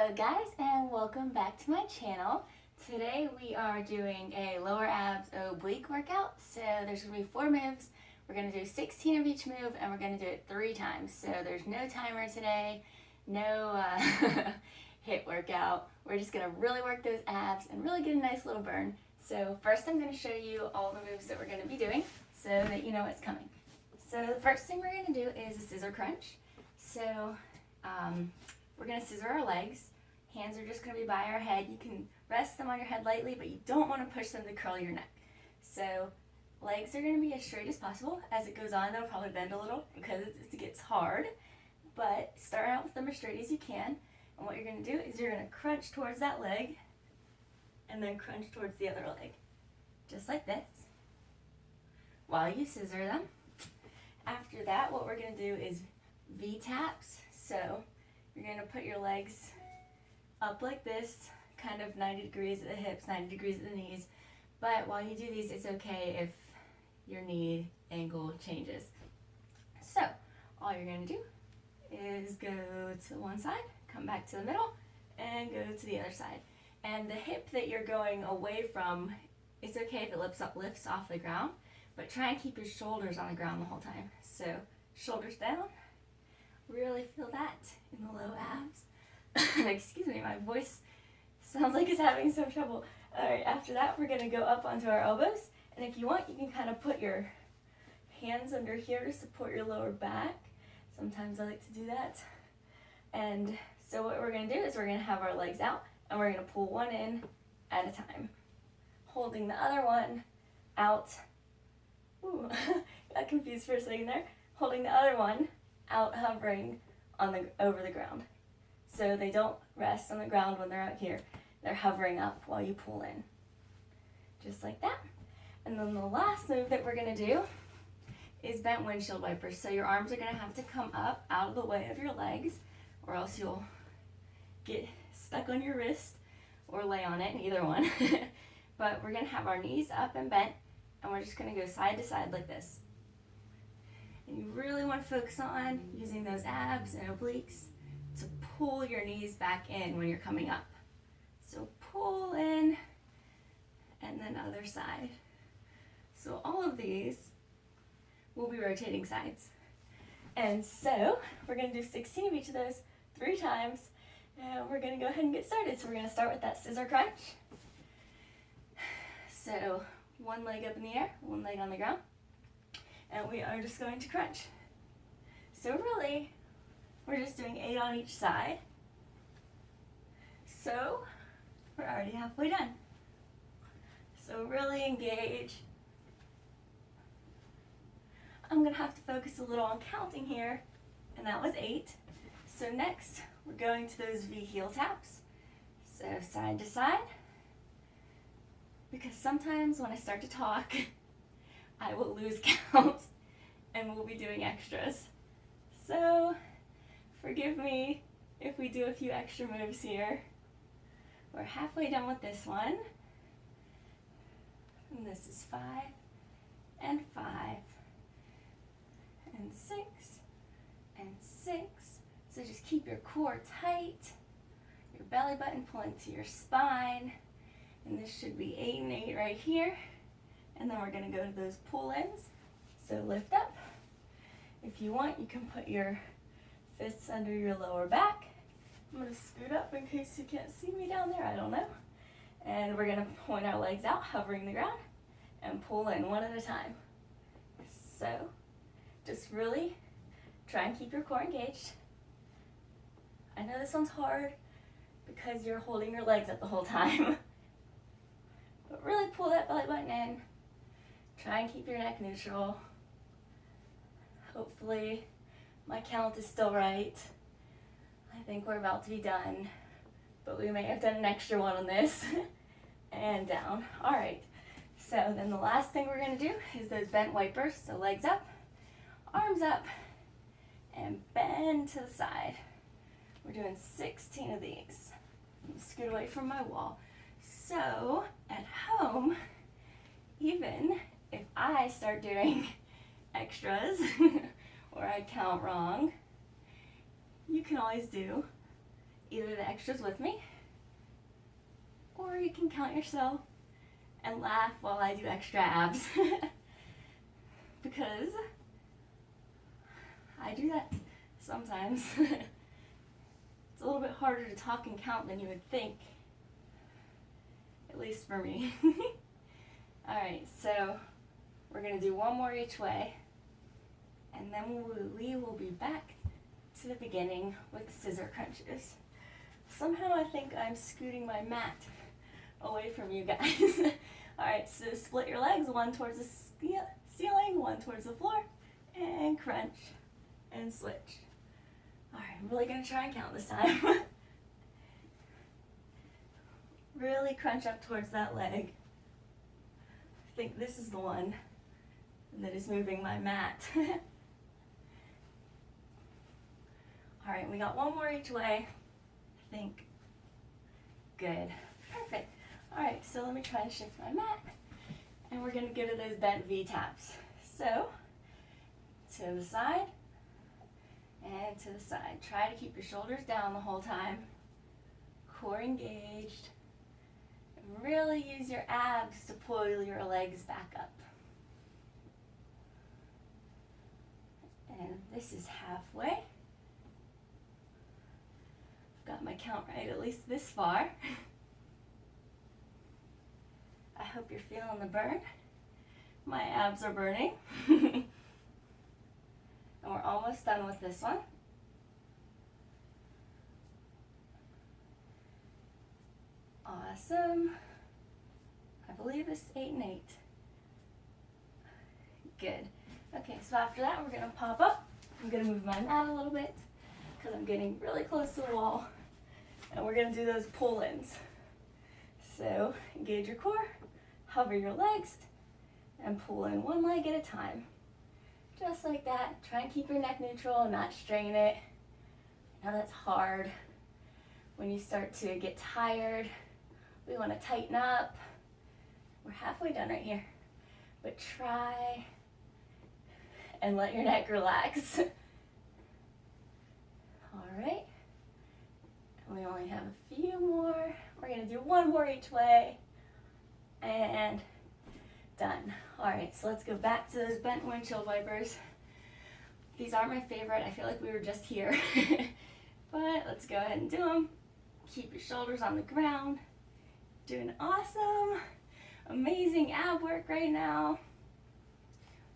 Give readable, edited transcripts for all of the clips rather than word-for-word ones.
Hello guys, and welcome back to my channel. Today we are doing a lower abs oblique workout. So there's going to be 4 moves. We're going to do 16 of each move and we're going to do it 3 times. So there's no timer today, no HIIT workout. We're just going to really work those abs and really get a nice little burn. So first I'm going to show you all the moves that we're going to be doing so that you know what's coming. So the first thing we're going to do is a scissor crunch. So we're going to scissor our legs. Hands are just going to be by our head. You can rest them on your head lightly, but you don't want to push them to curl your neck. So legs are going to be as straight as possible. As it goes on, they'll probably bend a little because it gets hard. But start out with them as straight as you can. And what you're going to do is you're going to crunch towards that leg and then crunch towards the other leg. Just like this. While you scissor them. After that, what we're going to do is V-taps. So you're going to put your legs up like this, kind of 90 degrees at the hips, 90 degrees at the knees. But while you do these, it's okay if your knee angle changes. So all you're going to do is go to one side, come back to the middle, and go to the other side. And the hip that you're going away from, it's okay if it lifts off the ground, but try and keep your shoulders on the ground the whole time. So shoulders down. Really feel that in the low abs. Excuse me, my voice sounds like it's having some trouble. Alright, after that we're going to go up onto our elbows. And if you want, you can kind of put your hands under here to support your lower back. Sometimes I like to do that. And so what we're going to do is we're going to have our legs out and we're going to pull one in at a time. Holding the other one out. Ooh, got confused for a second there. Holding the other one out, hovering on over the ground. So they don't rest on the ground when they're out here. They're hovering up while you pull in. Just like that. And then the last move that we're going to do is bent windshield wipers. So your arms are going to have to come up out of the way of your legs, or else you'll get stuck on your wrist or lay on it, either one. But we're going to have our knees up and bent, and we're just going to go side to side like this. And you really want to focus on using those abs and obliques to pull your knees back in when you're coming up. So pull in, and then other side. So all of these will be rotating sides. And so we're going to do 16 of each of those 3 times. And we're going to go ahead and get started. So we're going to start with that scissor crunch. So one leg up in the air, one leg on the ground. And we are just going to crunch. So really, we're just doing 8 on each side. So we're already halfway done. So really engage. I'm going to have to focus a little on counting here, and that was 8. So next, we're going to those V heel taps. So side to side. Because sometimes when I start to talk, I will lose count and we'll be doing extras. So forgive me if we do a few extra moves here. We're halfway done with this one. And this is 5 and 5 and 6 and 6. So just keep your core tight, your belly button pulling to your spine. And this should be 8 and 8 right here. And then we're going to go to those pull-ins. So lift up. If you want, you can put your fists under your lower back. I'm going to scoot up in case you can't see me down there. I don't know. And we're going to point our legs out, hovering the ground, and pull in one at a time. So just really try and keep your core engaged. I know this one's hard because you're holding your legs up the whole time. But really pull that belly button in. Try and keep your neck neutral. Hopefully my count is still right. I think we're about to be done, but we may have done an extra one on this. And down. Alright, so then the last thing we're going to do is those bent wipers. So legs up, arms up, and bend to the side. We're doing 16 of these. I'm going to scoot away from my wall. So at home, even if I start doing extras or I count wrong, you can always do either do the extras with me, or you can count yourself and laugh while I do extra abs. Because I do that sometimes. It's a little bit harder to talk and count than you would think, at least for me. Alright, so we're going to do one more each way, and then we will be back to the beginning with scissor crunches. Somehow I think I'm scooting my mat away from you guys. Alright, so split your legs, one towards the ceiling, one towards the floor, and crunch and switch. Alright, I'm really going to try and count this time. Really crunch up towards that leg. I think this is the one that is moving my mat. Alright, we got one more each way, I think. Good. Perfect. Alright, so let me try to shift my mat, and we're going to go to those bent V-taps. So, to the side, and to the side. Try to keep your shoulders down the whole time, core engaged, and really use your abs to pull your legs back up. And this is halfway. I've got my count right at least this far. I hope you're feeling the burn. My abs are burning. And we're almost done with this one. Awesome. I believe it's 8 and 8. Good. Okay, so after that we're going to pop up. I'm going to move my mat a little bit because I'm getting really close to the wall. And we're going to do those pull-ins. So engage your core, hover your legs, and pull in one leg at a time. Just like that. Try and keep your neck neutral and not strain it. I know that's hard. When you start to get tired, we want to tighten up. We're halfway done right here. But try and let your neck relax. Alright. We only have a few more. We're going to do one more each way. And done. Alright, so let's go back to those bent windshield wipers. These are my favorite. I feel like we were just here. But let's go ahead and do them. Keep your shoulders on the ground. Doing awesome. Amazing ab work right now.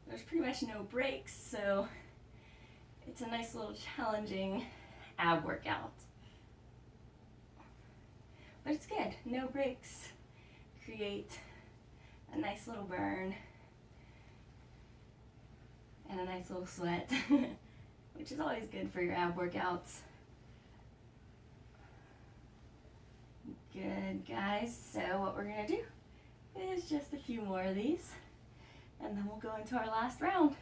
There's pretty much no breaks, so it's a nice little challenging ab workout. But it's good. No breaks. Create a nice little burn and a nice little sweat, which is always good for your ab workouts. Good, guys. So what we're going to do is just a few more of these, and then we'll go into our last round.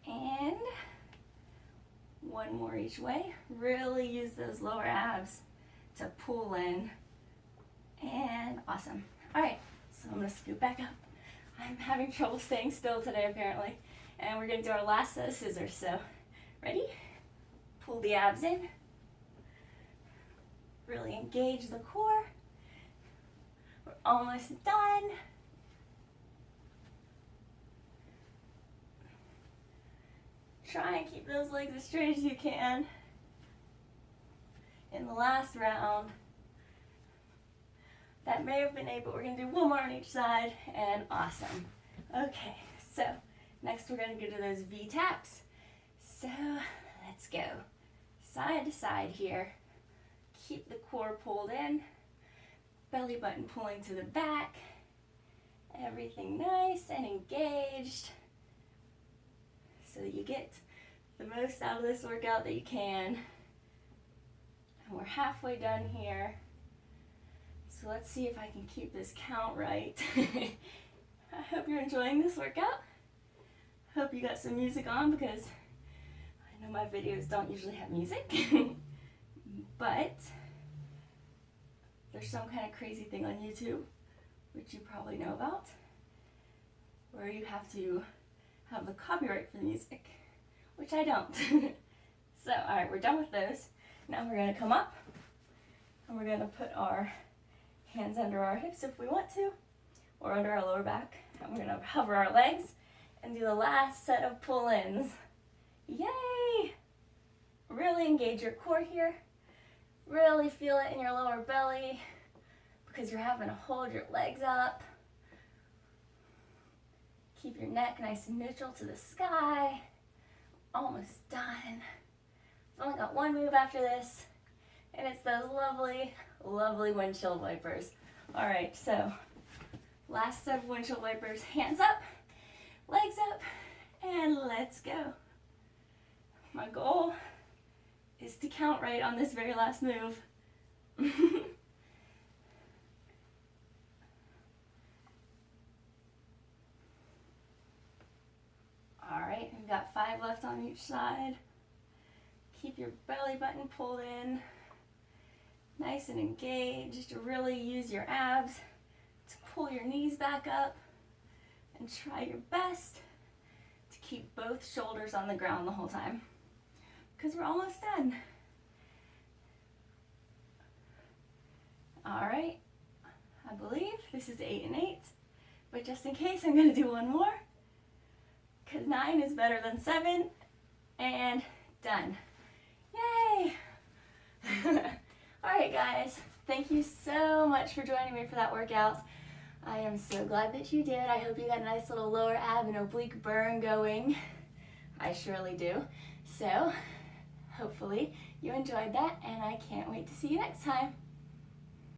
And one more each way. Really use those lower abs to pull in. And awesome. Alright, so I'm going to scoot back up. I'm having trouble staying still today apparently. And we're going to do our last set of scissors. So, ready? Pull the abs in. Really engage the core. We're almost done. Try and keep those legs as straight as you can. In the last round. That may have been 8, but we're going to do one more on each side, and awesome. Okay, so next we're going to go to those V-taps. So let's go. Side to side here. Keep the core pulled in. Belly button pulling to the back. Everything nice and engaged. So that you get the most out of this workout that you can. And we're halfway done here. So let's see if I can keep this count right. I hope you're enjoying this workout. Hope you got some music on because I know my videos don't usually have music. But there's some kind of crazy thing on YouTube, which you probably know about, where you have to have the copyright for the music, which I don't. So, alright, we're done with those. Now we're gonna come up and we're gonna put our hands under our hips if we want to, or under our lower back. And we're gonna hover our legs and do the last set of pull-ins. Yay! Really engage your core here. Really feel it in your lower belly because you're having to hold your legs up. Keep your neck nice and neutral to the sky. Almost done. I've only got one move after this, and it's those lovely, lovely windshield wipers. All right, so last set of windshield wipers. Hands up, legs up, and let's go. My goal is to count right on this very last move. All right, we've got 5 left on each side. Keep your belly button pulled in, nice and engaged. Really use your abs to pull your knees back up and try your best to keep both shoulders on the ground the whole time because we're almost done. All right, I believe this is 8 and 8, but just in case, I'm gonna do one more because 9 is better than 7, and done. Yay! All right, guys, thank you so much for joining me for that workout. I am so glad that you did. I hope you got a nice little lower ab and oblique burn going. I surely do. So, hopefully you enjoyed that, and I can't wait to see you next time.